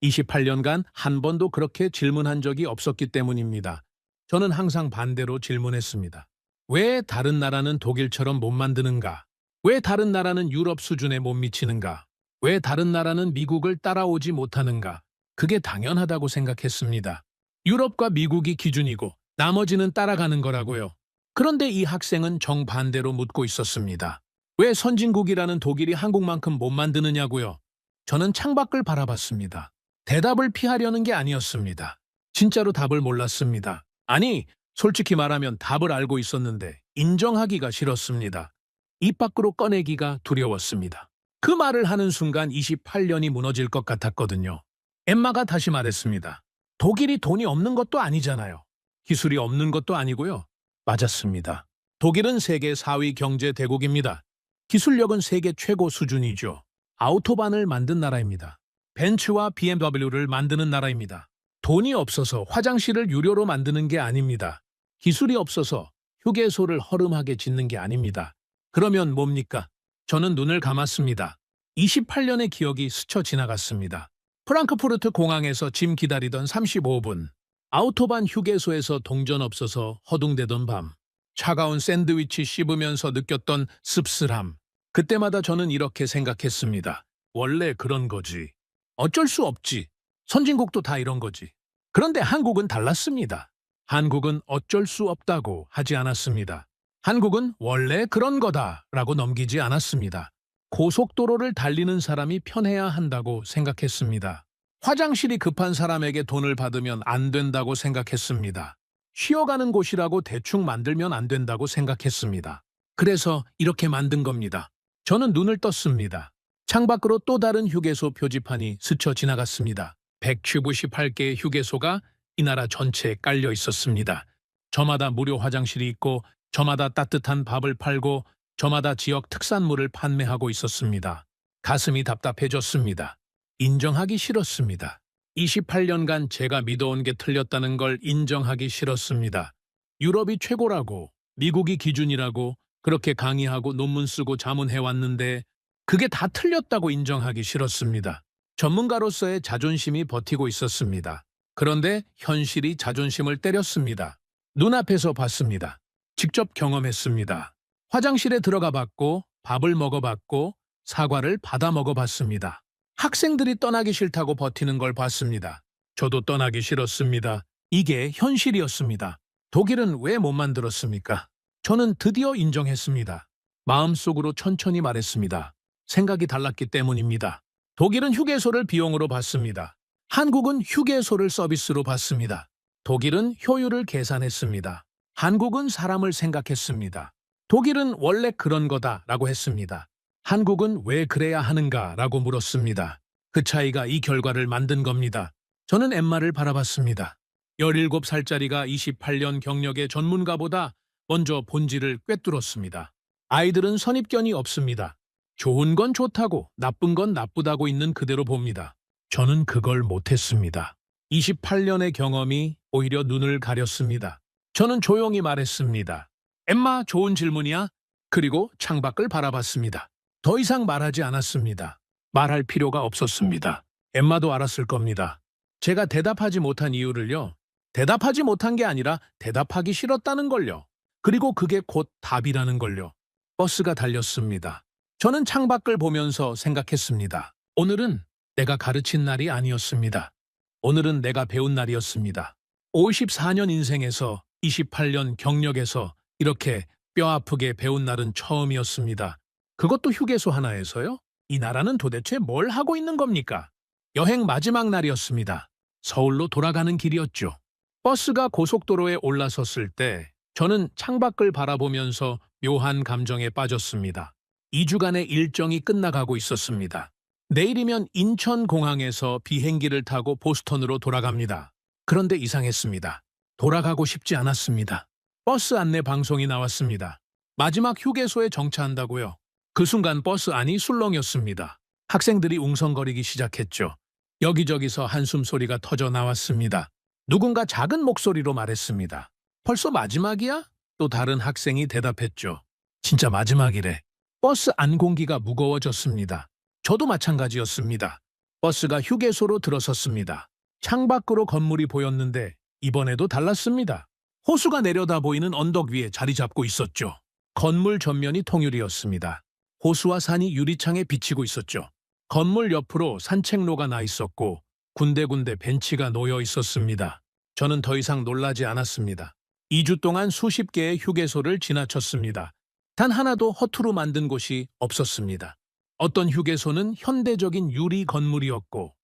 28년간 한 번도 그렇게 질문한 적이 없었기 때문입니다. 저는 항상 반대로 질문했습니다. 왜 다른 나라는 독일처럼 못 만드는가? 왜 다른 나라는 유럽 수준에 못 미치는가? 왜 다른 나라는 미국을 따라오지 못하는가? 그게 당연하다고 생각했습니다. 유럽과 미국이 기준이고 나머지는 따라가는 거라고요. 그런데 이 학생은 정반대로 묻고 있었습니다. 왜 선진국이라는 독일이 한국만큼 못 만드느냐고요? 저는 창밖을 바라봤습니다. 대답을 피하려는 게 아니었습니다. 진짜로 답을 몰랐습니다. 아니, 솔직히 말하면 답을 알고 있었는데 인정하기가 싫었습니다. 입 밖으로 꺼내기가 두려웠습니다. 그 말을 하는 순간 28년이 무너질 것 같았거든요. 엠마가 다시 말했습니다. 독일이 돈이 없는 것도 아니잖아요. 기술이 없는 것도 아니고요. 맞았습니다. 독일은 세계 4위 경제 대국입니다. 기술력은 세계 최고 수준이죠. 아우토반을 만든 나라입니다. 벤츠와 BMW를 만드는 나라입니다. 돈이 없어서 화장실을 유료로 만드는 게 아닙니다. 기술이 없어서 휴게소를 허름하게 짓는 게 아닙니다. 그러면 뭡니까? 저는 눈을 감았습니다. 28년의 기억이 스쳐 지나갔습니다. 프랑크푸르트 공항에서 짐 기다리던 35분. 아우토반 휴게소에서 동전 없어서 허둥대던 밤. 차가운 샌드위치 씹으면서 느꼈던 씁쓸함. 그때마다 저는 이렇게 생각했습니다. 원래 그런 거지. 어쩔 수 없지. 선진국도 다 이런 거지. 그런데 한국은 달랐습니다. 한국은 어쩔 수 없다고 하지 않았습니다. 한국은 원래 그런 거다라고 넘기지 않았습니다. 고속도로를 달리는 사람이 편해야 한다고 생각했습니다. 화장실이 급한 사람에게 돈을 받으면 안 된다고 생각했습니다. 쉬어가는 곳이라고 대충 만들면 안 된다고 생각했습니다. 그래서 이렇게 만든 겁니다. 저는 눈을 떴습니다. 창밖으로 또 다른 휴게소 표지판이 스쳐 지나갔습니다. 158개의 휴게소가 이 나라 전체에 깔려 있었습니다. 저마다 무료 화장실이 있고 저마다 따뜻한 밥을 팔고 저마다 지역 특산물을 판매하고 있었습니다. 가슴이 답답해졌습니다. 인정하기 싫었습니다. 28년간 제가 믿어온 게 틀렸다는 걸 인정하기 싫었습니다. 유럽이 최고라고, 미국이 기준이라고 그렇게 강의하고 논문 쓰고 자문해왔는데 그게 다 틀렸다고 인정하기 싫었습니다. 전문가로서의 자존심이 버티고 있었습니다. 그런데 현실이 자존심을 때렸습니다. 눈앞에서 봤습니다. 직접 경험했습니다. 화장실에 들어가 봤고 밥을 먹어봤고 사과를 받아 먹어봤습니다. 학생들이 떠나기 싫다고 버티는 걸 봤습니다. 저도 떠나기 싫었습니다. 이게 현실이었습니다. 독일은 왜 못 만들었습니까? 저는 드디어 인정했습니다. 마음속으로 천천히 말했습니다. 생각이 달랐기 때문입니다. 독일은 휴게소를 비용으로 받습니다. 한국은 휴게소를 서비스로 받습니다. 독일은 효율을 계산했습니다. 한국은 사람을 생각했습니다. 독일은 원래 그런 거다라고 했습니다. 한국은 왜 그래야 하는가라고 물었습니다. 그 차이가 이 결과를 만든 겁니다. 저는 엠마를 바라봤습니다. 17살짜리가 28년 경력의 전문가보다 먼저 본질을 꿰뚫었습니다. 아이들은 선입견이 없습니다. 좋은 건 좋다고 나쁜 건 나쁘다고 있는 그대로 봅니다. 저는 그걸 못했습니다. 28년의 경험이 오히려 눈을 가렸습니다. 저는 조용히 말했습니다. 엠마, 좋은 질문이야. 그리고 창밖을 바라봤습니다. 더 이상 말하지 않았습니다. 말할 필요가 없었습니다. 엠마도 알았을 겁니다. 제가 대답하지 못한 이유를요. 대답하지 못한 게 아니라 대답하기 싫었다는 걸요. 그리고 그게 곧 답이라는 걸요. 버스가 달렸습니다. 저는 창밖을 보면서 생각했습니다. 오늘은 내가 가르친 날이 아니었습니다. 오늘은 내가 배운 날이었습니다. 54년 인생에서 28년 경력에서 이렇게 뼈아프게 배운 날은 처음이었습니다. 그것도 휴게소 하나에서요? 이 나라는 도대체 뭘 하고 있는 겁니까? 여행 마지막 날이었습니다. 서울로 돌아가는 길이었죠. 버스가 고속도로에 올라섰을 때 저는 창밖을 바라보면서 묘한 감정에 빠졌습니다. 2주간의 일정이 끝나가고 있었습니다. 내일이면 인천공항에서 비행기를 타고 보스턴으로 돌아갑니다. 그런데 이상했습니다. 돌아가고 싶지 않았습니다. 버스 안내 방송이 나왔습니다. 마지막 휴게소에 정차한다고요. 그 순간 버스 안이 술렁였습니다. 학생들이 웅성거리기 시작했죠. 여기저기서 한숨소리가 터져 나왔습니다. 누군가 작은 목소리로 말했습니다. 벌써 마지막이야? 또 다른 학생이 대답했죠. 진짜 마지막이래. 버스 안 공기가 무거워졌습니다. 저도 마찬가지였습니다. 버스가 휴게소로 들어섰습니다. 창밖으로 건물이 보였는데 이번에도 달랐습니다. 호수가 내려다 보이는 언덕 위에 자리 잡고 있었죠. 건물 전면이 통유리였습니다. 호수와 산이 유리창에 비치고 있었죠. 건물 옆으로 산책로가 나 있었고 군데군데 벤치가 놓여 있었습니다. 저는 더 이상 놀라지 않았습니다. 2주 동안 수십 개의 휴게소를 지나쳤습니다. 단 하나도 허투루 만든 곳이 없었습니다. 어떤 휴게소는 현대적인 유리 건물이었고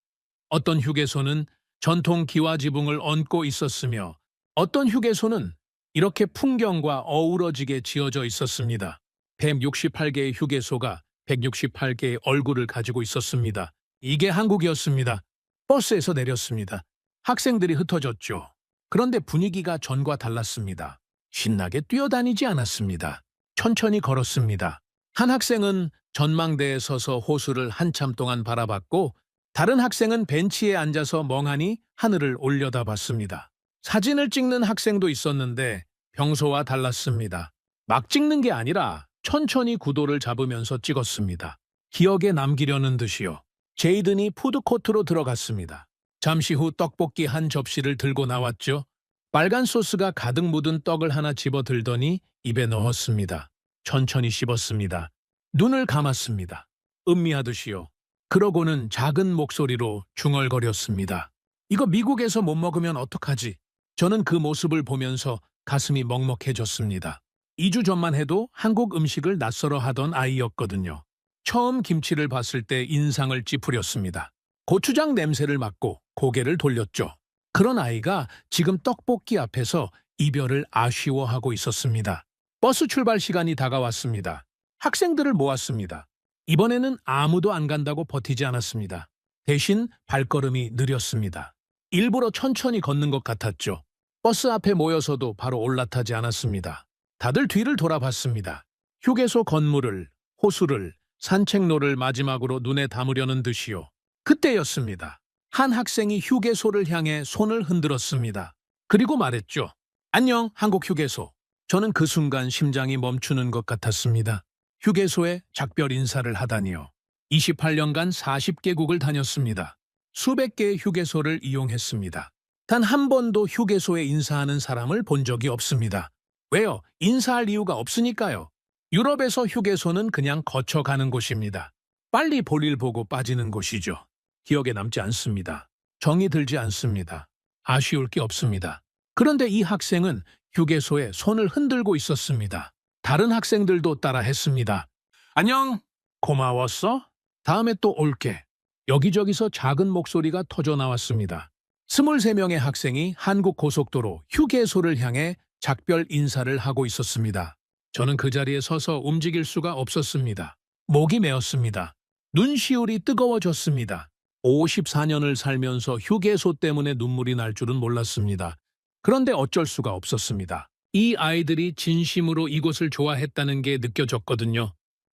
어떤 휴게소는 전통 기와 지붕을 얹고 있었으며 어떤 휴게소는 이렇게 풍경과 어우러지게 지어져 있었습니다. 168개의 휴게소가 168개의 얼굴을 가지고 있었습니다. 이게 한국이었습니다. 버스에서 내렸습니다. 학생들이 흩어졌죠. 그런데 분위기가 전과 달랐습니다. 신나게 뛰어다니지 않았습니다. 천천히 걸었습니다. 한 학생은 전망대에 서서 호수를 한참 동안 바라봤고 다른 학생은 벤치에 앉아서 멍하니 하늘을 올려다봤습니다. 사진을 찍는 학생도 있었는데 평소와 달랐습니다. 막 찍는 게 아니라 천천히 구도를 잡으면서 찍었습니다. 기억에 남기려는 듯이요. 제이든이 푸드코트로 들어갔습니다. 잠시 후 떡볶이 한 접시를 들고 나왔죠. 빨간 소스가 가득 묻은 떡을 하나 집어 들더니 입에 넣었습니다. 천천히 씹었습니다. 눈을 감았습니다. 음미하듯이요. 그러고는 작은 목소리로 중얼거렸습니다. 이거 미국에서 못 먹으면 어떡하지? 저는 그 모습을 보면서 가슴이 먹먹해졌습니다. 2주 전만 해도 한국 음식을 낯설어 하던 아이였거든요. 처음 김치를 봤을 때 인상을 찌푸렸습니다. 고추장 냄새를 맡고 고개를 돌렸죠. 그런 아이가 지금 떡볶이 앞에서 이별을 아쉬워하고 있었습니다. 버스 출발 시간이 다가왔습니다. 학생들을 모았습니다. 이번에는 아무도 안 간다고 버티지 않았습니다. 대신 발걸음이 느렸습니다. 일부러 천천히 걷는 것 같았죠. 버스 앞에 모여서도 바로 올라타지 않았습니다. 다들 뒤를 돌아봤습니다. 휴게소 건물을, 호수를, 산책로를 마지막으로 눈에 담으려는 듯이요. 그때였습니다. 한 학생이 휴게소를 향해 손을 흔들었습니다. 그리고 말했죠. 안녕, 한국 휴게소. 저는 그 순간 심장이 멈추는 것 같았습니다. 휴게소에 작별 인사를 하다니요. 28년간 40개국을 다녔습니다. 수백 개의 휴게소를 이용했습니다. 단 한 번도 휴게소에 인사하는 사람을 본 적이 없습니다. 왜요? 인사할 이유가 없으니까요. 유럽에서 휴게소는 그냥 거쳐가는 곳입니다. 빨리 볼일 보고 빠지는 곳이죠. 기억에 남지 않습니다. 정이 들지 않습니다. 아쉬울 게 없습니다. 그런데 이 학생은 휴게소에 손을 흔들고 있었습니다. 다른 학생들도 따라 했습니다. 안녕, 고마웠어? 다음에 또 올게. 여기저기서 작은 목소리가 터져 나왔습니다. 23명의 학생이 한국 고속도로 휴게소를 향해 작별 인사를 하고 있었습니다. 저는 그 자리에 서서 움직일 수가 없었습니다. 목이 메었습니다. 눈시울이 뜨거워졌습니다. 54년을 살면서 휴게소 때문에 눈물이 날 줄은 몰랐습니다. 그런데 어쩔 수가 없었습니다. 이 아이들이 진심으로 이곳을 좋아했다는 게 느껴졌거든요.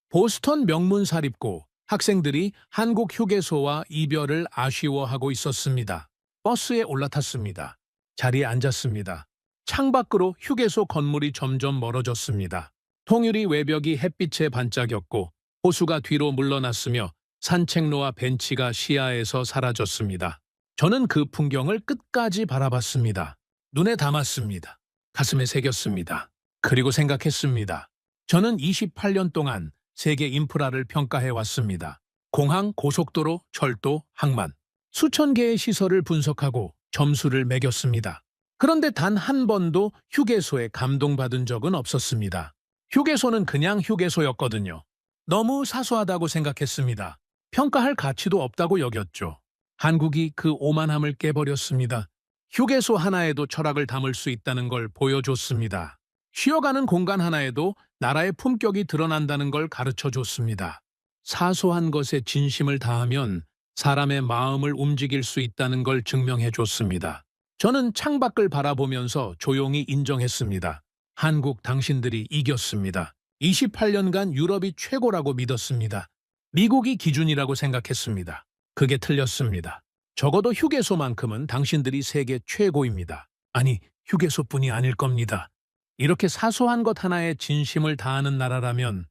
보스턴 명문 사립고 학생들이 한국 휴게소와 이별을 아쉬워하고 있었습니다. 버스에 올라탔습니다. 자리에 앉았습니다. 창밖으로 휴게소 건물이 점점 멀어졌습니다. 통유리 외벽이 햇빛에 반짝였고 호수가 뒤로 물러났으며 산책로와 벤치가 시야에서 사라졌습니다. 저는 그 풍경을 끝까지 바라봤습니다. 눈에 담았습니다. 가슴에 새겼습니다. 그리고 생각했습니다. 저는 28년 동안 세계 인프라를 평가해 왔습니다. 공항, 고속도로, 철도, 항만. 수천 개의 시설을 분석하고 점수를 매겼습니다. 그런데 단 한 번도 휴게소에 감동받은 적은 없었습니다. 휴게소는 그냥 휴게소였거든요. 너무 사소하다고 생각했습니다. 평가할 가치도 없다고 여겼죠. 한국이 그 오만함을 깨버렸습니다. 휴게소 하나에도 철학을 담을 수 있다는 걸 보여줬습니다. 쉬어가는 공간 하나에도 나라의 품격이 드러난다는 걸 가르쳐줬습니다. 사소한 것에 진심을 다하면 사람의 마음을 움직일 수 있다는 걸 증명해줬습니다. 저는 창밖을 바라보면서 조용히 인정했습니다. 한국 당신들이 이겼습니다. 28년간 유럽이 최고라고 믿었습니다. 미국이 기준이라고 생각했습니다. 그게 틀렸습니다. 적어도 휴게소만큼은 당신들이 세계 최고입니다. 아니, 휴게소뿐이 아닐 겁니다. 이렇게 사소한 것 하나에 진심을 다하는 나라라면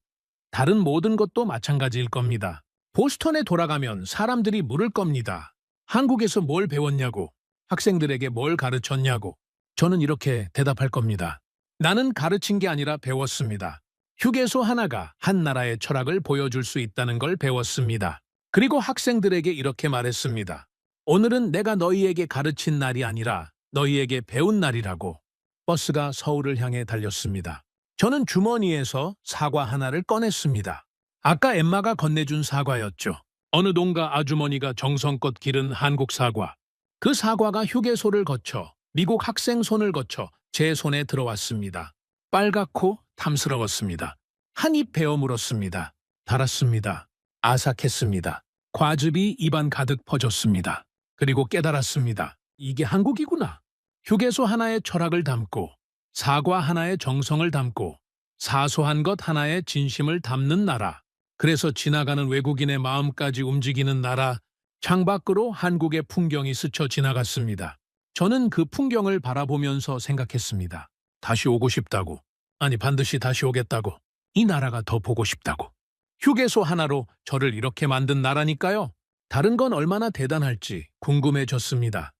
다른 모든 것도 마찬가지일 겁니다. 보스턴에 돌아가면 사람들이 물을 겁니다. 한국에서 뭘 배웠냐고, 학생들에게 뭘 가르쳤냐고. 저는 이렇게 대답할 겁니다. 나는 가르친 게 아니라 배웠습니다. 휴게소 하나가 한 나라의 철학을 보여줄 수 있다는 걸 배웠습니다. 그리고 학생들에게 이렇게 말했습니다. 오늘은 내가 너희에게 가르친 날이 아니라 너희에게 배운 날이라고. 버스가 서울을 향해 달렸습니다. 저는 주머니에서 사과 하나를 꺼냈습니다. 아까 엠마가 건네준 사과였죠. 어느 농가 아주머니가 정성껏 기른 한국 사과. 그 사과가 휴게소를 거쳐 미국 학생 손을 거쳐 제 손에 들어왔습니다. 빨갛고 탐스러웠습니다. 한 입 베어 물었습니다. 달았습니다. 아삭했습니다. 과즙이 입안 가득 퍼졌습니다. 그리고 깨달았습니다. 이게 한국이구나. 휴게소 하나의 철학을 담고 사과 하나의 정성을 담고 사소한 것 하나의 진심을 담는 나라. 그래서 지나가는 외국인의 마음까지 움직이는 나라. 창밖으로 한국의 풍경이 스쳐 지나갔습니다. 저는 그 풍경을 바라보면서 생각했습니다. 다시 오고 싶다고. 아니, 반드시 다시 오겠다고. 이 나라가 더 보고 싶다고. 휴게소 하나로 저를 이렇게 만든 나라니까요. 다른 건 얼마나 대단할지 궁금해졌습니다.